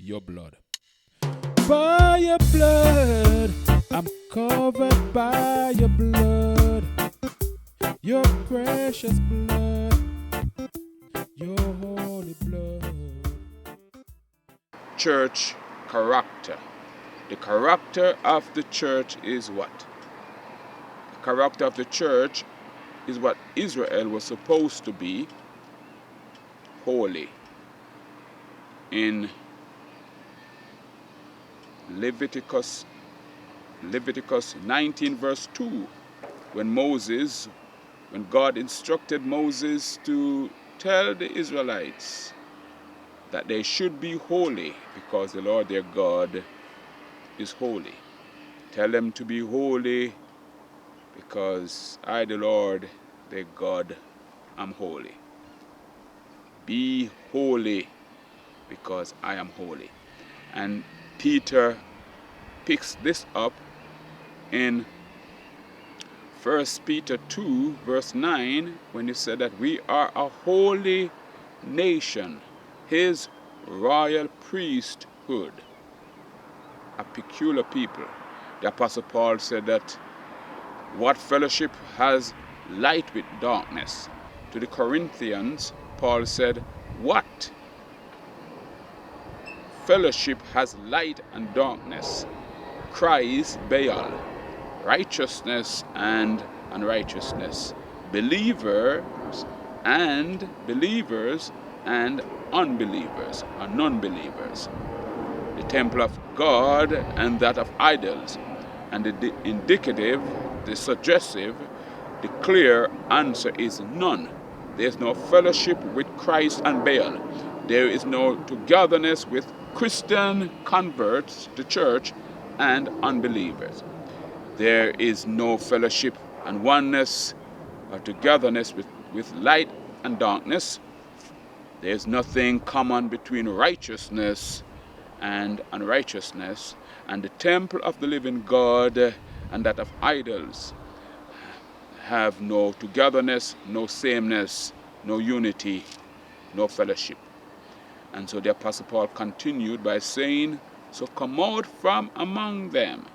your blood. By your blood, I'm covered by your blood. Your precious blood, your holy blood. Church character. The character of the church is what? The character of the church is what Israel was supposed to be: holy. In Leviticus 19 verse 2, when God instructed Moses to tell the Israelites that they should be holy because the Lord their God is holy. Tell them to be holy because I, the Lord their God, am holy. Be holy because I am holy. And Peter picks this up in 1 Peter 2 verse 9 when he said that we are a holy nation, his royal priesthood, a peculiar people. The Apostle Paul said that what fellowship has light with darkness? To the Corinthians, Paul said, what fellowship has light and darkness? Christ Baal, righteousness and unrighteousness, believers and unbelievers or non-believers, the temple of God and that of idols. And the indicative, the suggestive, the clear answer is none. There is no fellowship with Christ and Baal. There is no togetherness with Christian converts to church and unbelievers. There is no fellowship and oneness or togetherness with light and darkness. There is nothing common between righteousness and unrighteousness, and the temple of the living God and that of idols have no togetherness, no sameness, no unity, no fellowship. And so the Apostle Paul continued by saying, so come out from among them,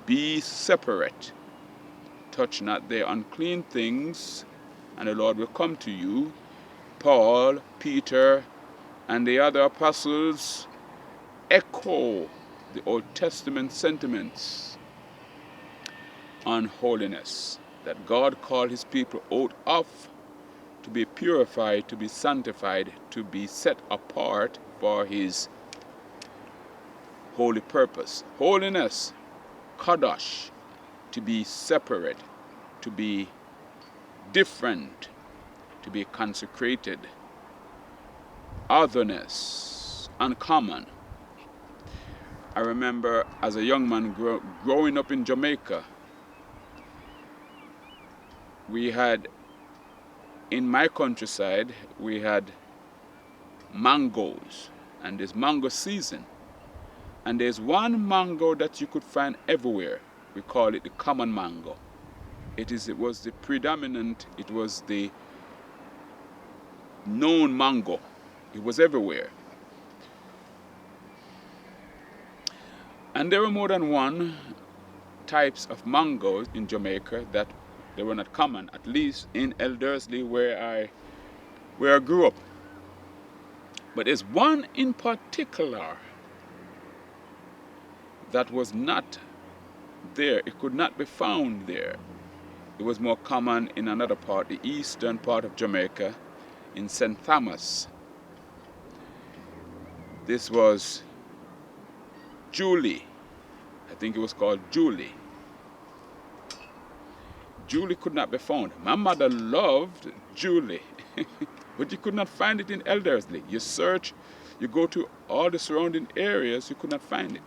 be separate, touch not their unclean things, and the Lord will come to you. Paul, Peter, and the other apostles echo the Old Testament sentiments on holiness, that God called his people out of, to be purified, to be sanctified, to be set apart for his holy purpose. Holiness, kadosh, to be separate, to be different, to be consecrated. Otherness, uncommon. I remember as a young man growing up in Jamaica, we had, in my countryside, we had mangoes, and there's mango season. And there's one mango that you could find everywhere. We call it the common mango. It was the known mango. It was everywhere. And there were more than one types of mangoes in Jamaica that they were not common, at least in Elderslie where I grew up. But there's one in particular that was not there. It could not be found there. It was more common in another part, the eastern part of Jamaica, in St. Thomas. This was Julie. I think it was called Julie. Julie could not be found. My mother loved Julie, but you could not find it in Elderslie. You search, you go to all the surrounding areas, you could not find it.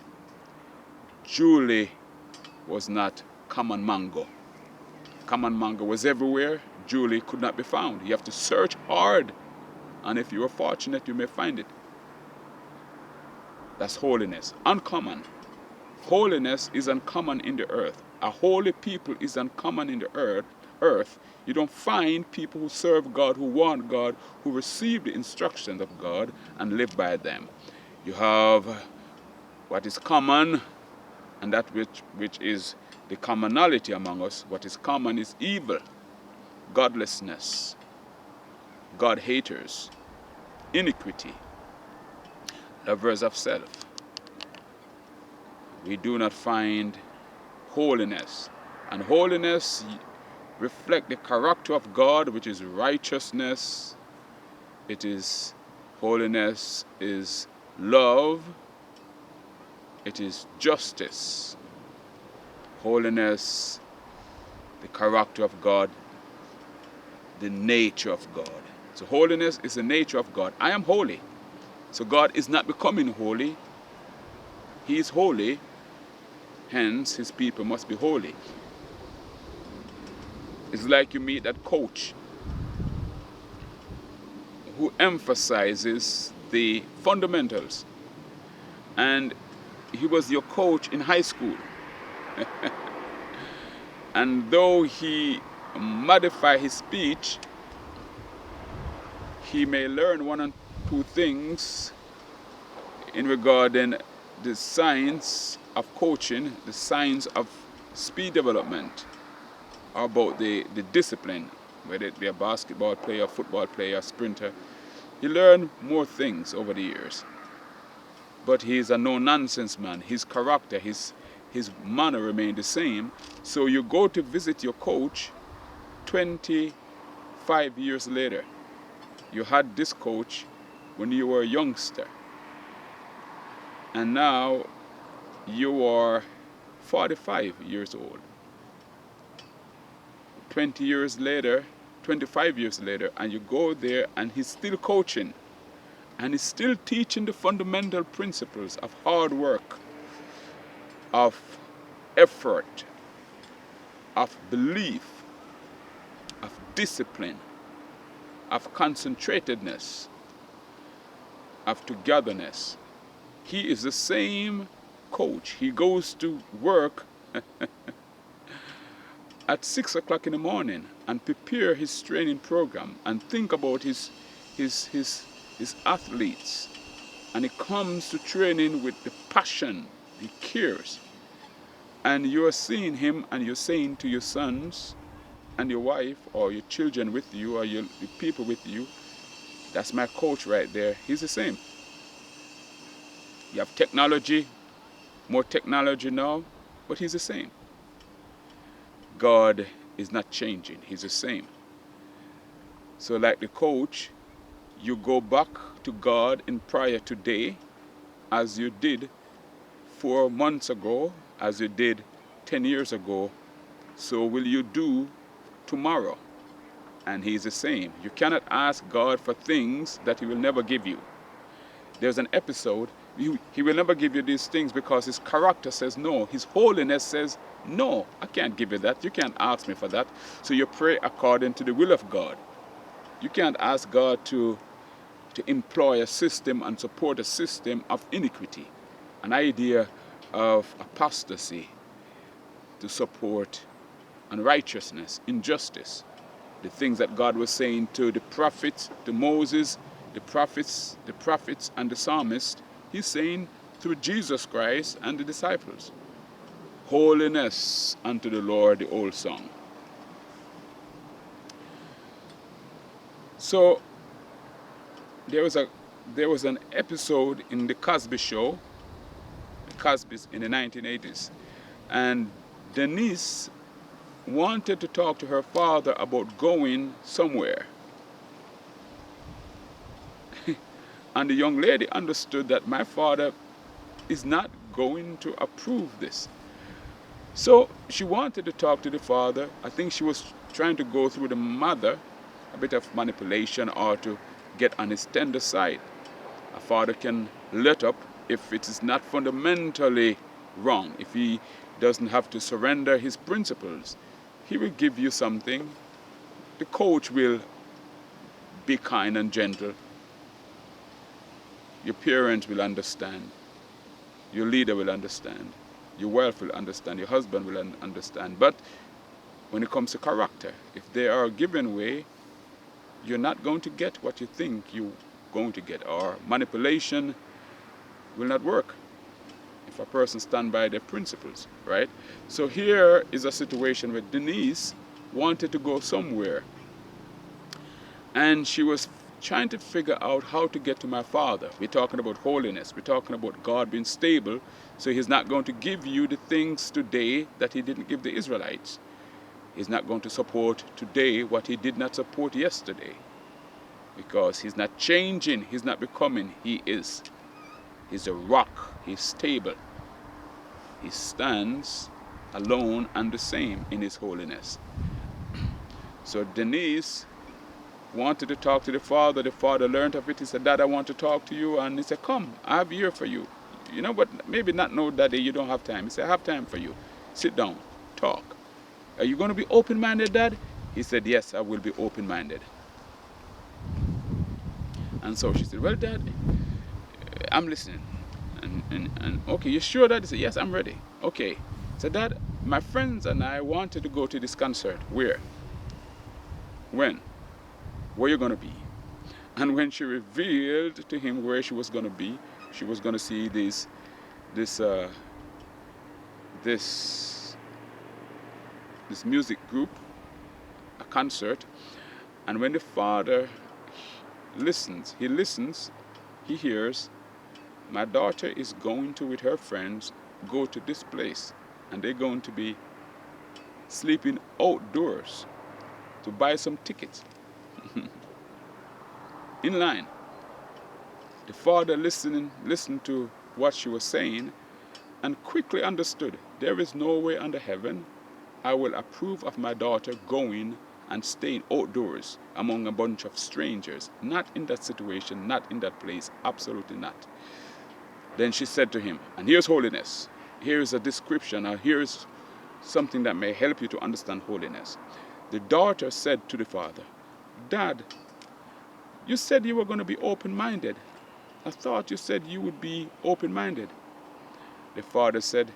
Julie was not common mango. Common mango was everywhere. Julie could not be found. You have to search hard, and if you are fortunate, you may find it. That's holiness. Uncommon. Holiness is uncommon in the earth. A holy people is uncommon in the earth. You don't find people who serve God, who want God, who receive the instructions of God and live by them. You have what is common, and that which is the commonality among us. What is common is evil, godlessness, God haters, iniquity, lovers of self. We do not find holiness. And holiness reflects the character of God, which is righteousness. Holiness is love. It is justice. Holiness, the character of God, the nature of God. So holiness is the nature of God. I am holy. So God is not becoming holy. He is holy. Hence, his people must be holy. It's like you meet that coach who emphasizes the fundamentals. And he was your coach in high school. And though he modify his speech, he may learn one or two things in regarding the science of coaching, the science of speed development, about the discipline, whether it be a basketball player, football player, sprinter. He learned more things over the years. But he's a no-nonsense man. His character, his manner remained the same. So you go to visit your coach 25 years later. You had this coach when you were a youngster. And now you are 45 years old. 20 years later, 25 years later, and you go there and he's still coaching. And he's still teaching the fundamental principles of hard work, of effort, of belief, of discipline, of concentratedness, of togetherness. He is the same coach. He goes to work at 6 o'clock in the morning and prepare his training program and think about his athletes. And he comes to training with the passion. He cares. And you're seeing him and you're saying to your sons and your wife or your children with you or the people with you, that's my coach right there. He's the same. You have technology, more technology now, but he's the same. God is not changing. He's the same. So like the coach, you go back to God in prayer today as you did 4 months ago, as you did 10 years ago. So will you do tomorrow? And he's the same. You cannot ask God for things that he will never give you. There's an episode, he will never give you these things because his character says no. His holiness says, no, I can't give you that. You can't ask me for that. So you pray according to the will of God. You can't ask God to employ a system and support a system of iniquity, an idea of apostasy to support unrighteousness, injustice. The things that God was saying to the prophets, to Moses, the prophets and the psalmist, he's saying through Jesus Christ and the disciples. Holiness unto the Lord, the old song. So there was an episode in the Cosby Show, the Cosbys in the 1980s, and Denise wanted to talk to her father about going somewhere. And the young lady understood that my father is not going to approve this. So she wanted to talk to the father. I think she was trying to go through the mother, a bit of manipulation, or to get on his tender side. A father can let up if it is not fundamentally wrong, if he doesn't have to surrender his principles. He will give you something. The coach will be kind and gentle. Your parent will understand. Your leader will understand. Your wife will understand. Your husband will understand. But when it comes to character, if they are given way, you're not going to get what you think you're going to get. Or manipulation, will not work if a person stand by their principles, right? So here is a situation where Denise wanted to go somewhere, and she was trying to figure out how to get to my father. We're talking about holiness. We're talking about God being stable, so he's not going to give you the things today that he didn't give the Israelites. He's not going to support today what he did not support yesterday, because he's not changing, he's not becoming, he is. He's a rock, he's stable. He stands alone and the same in his holiness. So Denise wanted to talk to the father. The father learned of it. He said, Dad, I want to talk to you. And he said, come, I have ear for you. You know, but maybe not know, Daddy, you don't have time. He said, I have time for you. Sit down, talk. Are you going to be open-minded, Dad? He said, yes, I will be open-minded. And so she said, well, Dad, I'm listening. And okay, you sure, Dad? He said, yes, I'm ready. Okay. So, Dad, my friends and I wanted to go to this concert. Where? When? Where you going to be? And when she revealed to him where she was going to be, she was going to see this music group, a concert. And when the father listens, he hears, my daughter is going to, with her friends, go to this place, and they're going to be sleeping outdoors to buy some tickets. In line. The father listened to what she was saying and quickly understood, there is no way under heaven I will approve of my daughter going and staying outdoors among a bunch of strangers. Not in that situation, not in that place, absolutely not. Then she said to him, and here's holiness. Here's a description, or here's something that may help you to understand holiness. The daughter said to the father, Dad, you said you were going to be open-minded. I thought you said you would be open-minded. The father said,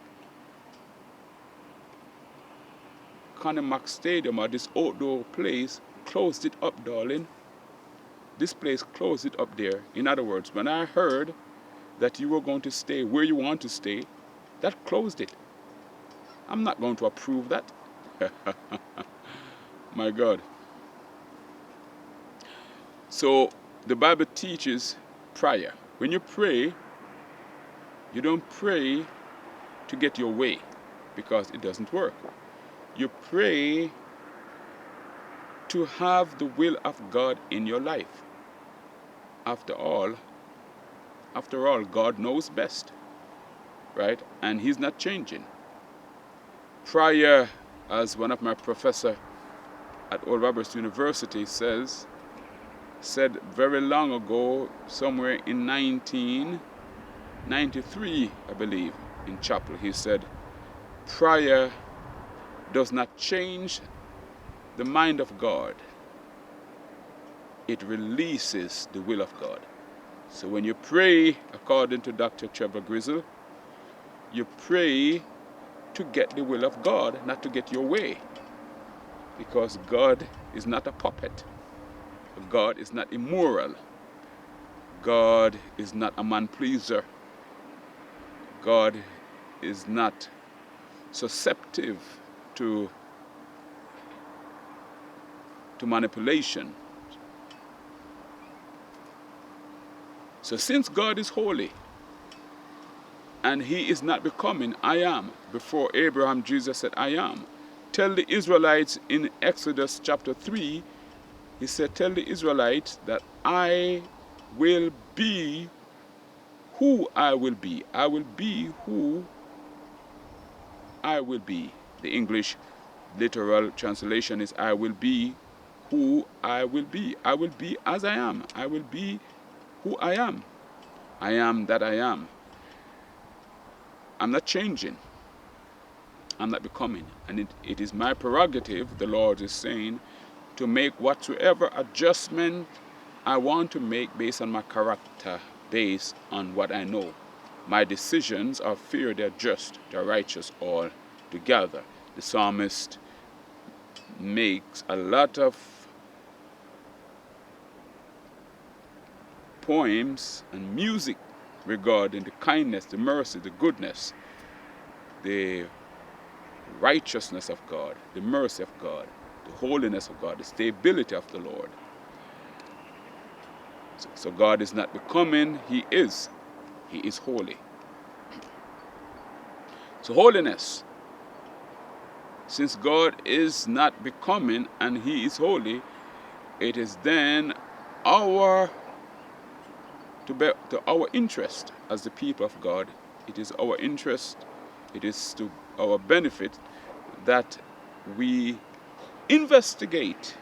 Conemack Stadium, or this outdoor place, closed it up, darling. This place closed it up there. In other words, when I heard that you were going to stay where you want to stay, that closed it. I'm not going to approve that. My God. So the Bible teaches prayer. When you pray, you don't pray to get your way, because it doesn't work. You pray to have the will of God in your life. After all, God knows best, right? And he's not changing. Prayer, as one of my professors at Oral Roberts University said very long ago, somewhere in 1993, I believe, in chapel, he said, prayer does not change the mind of God. It releases the will of God. So when you pray, according to Dr. Trevor Grizzle, you pray to get the will of God, not to get your way. Because God is not a puppet. God is not immoral. God is not a man-pleaser. God is not susceptible to manipulation. So since God is holy, and he is not becoming I am, before Abraham, Jesus said I am. Tell the Israelites in Exodus chapter 3, he said, tell the Israelites that I will be who I will be. I will be who I will be. The English literal translation is I will be who I will be. I will be as I am. I will be who I am. I am that I am. I'm not changing. I'm not becoming. And it is my prerogative, the Lord is saying, to make whatsoever adjustment I want to make based on my character, based on what I know. My decisions are fair, they're just, they're righteous all together. The psalmist makes a lot of poems and music regarding the kindness, the mercy, the goodness, the righteousness of God, the mercy of God, the holiness of God, the stability of the Lord. So God is not becoming, He is. He is holy. So holiness, since God is not becoming and He is holy, it is then our interest as the people of God, it is our interest, it is to our benefit that we investigate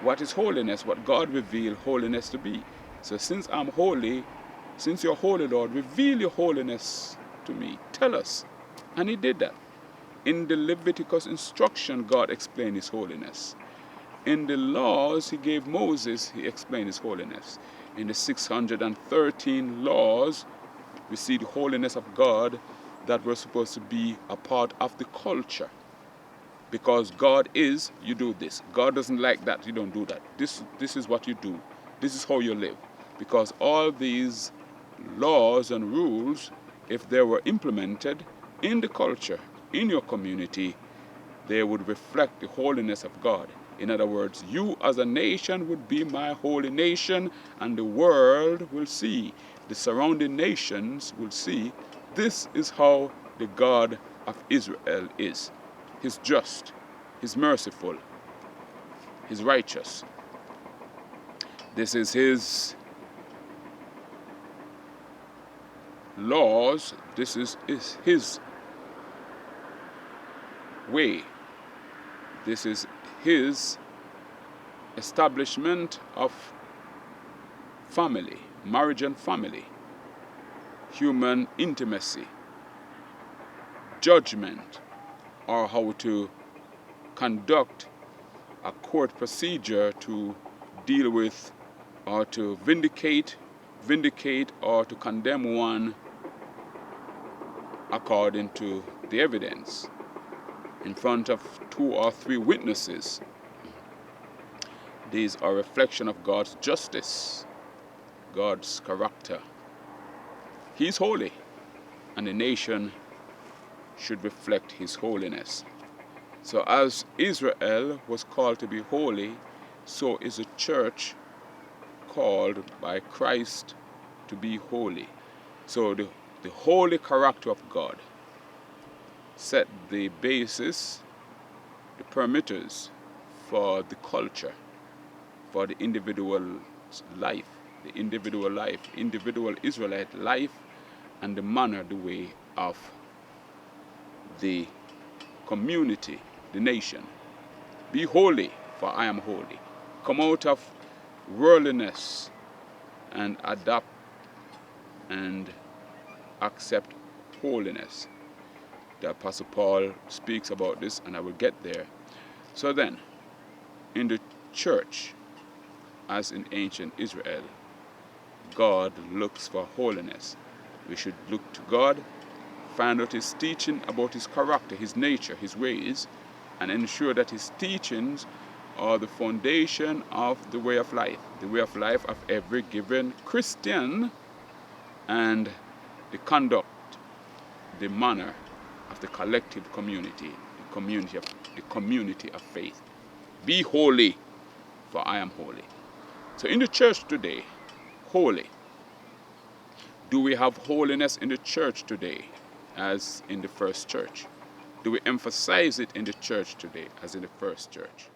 what is holiness, what God revealed holiness to be. So since I'm holy, since you're holy, Lord, reveal your holiness to me. Tell us. And He did that. In the Leviticus instruction, God explained His holiness. In the laws He gave Moses, He explained His holiness. In the 613 laws, we see the holiness of God that were supposed to be a part of the culture. Because God is, you do this. God doesn't like that, you don't do that. This is what you do. This is how you live. Because all these laws and rules, if they were implemented in the culture, in your community, they would reflect the holiness of God. In other words, you as a nation would be my holy nation, and the world will see, the surrounding nations will see, this is how the God of Israel is. He's just, He's merciful, He's righteous. This is His laws, this is His way. This is His establishment of family, marriage and family, human intimacy, judgment, or how to conduct a court procedure to deal with or to vindicate or to condemn one according to the evidence in front of 2 or 3 witnesses. These are a reflection of God's justice, God's character. He's holy, and the nation should reflect His holiness. So as Israel was called to be holy, so is the church called by Christ to be holy. So the holy character of God set the basis, the parameters for the culture, for the individual life, individual Israelite life, and the manner, the way of the community, the nation. Be holy, for I am holy. Come out of worldliness and adopt and accept holiness. The Apostle Paul speaks about this, and I will get there. So then, in the church, as in ancient Israel, God looks for holiness. We should look to God, find out His teaching about His character, His nature, His ways, and ensure that His teachings are the foundation of the way of life of every given Christian, and the conduct, the manner of the collective community, the community of faith. Be holy, for I am holy. So in the church today, holy. Do we have holiness in the church today as in the first church? Do we emphasize it in the church today as in the first church?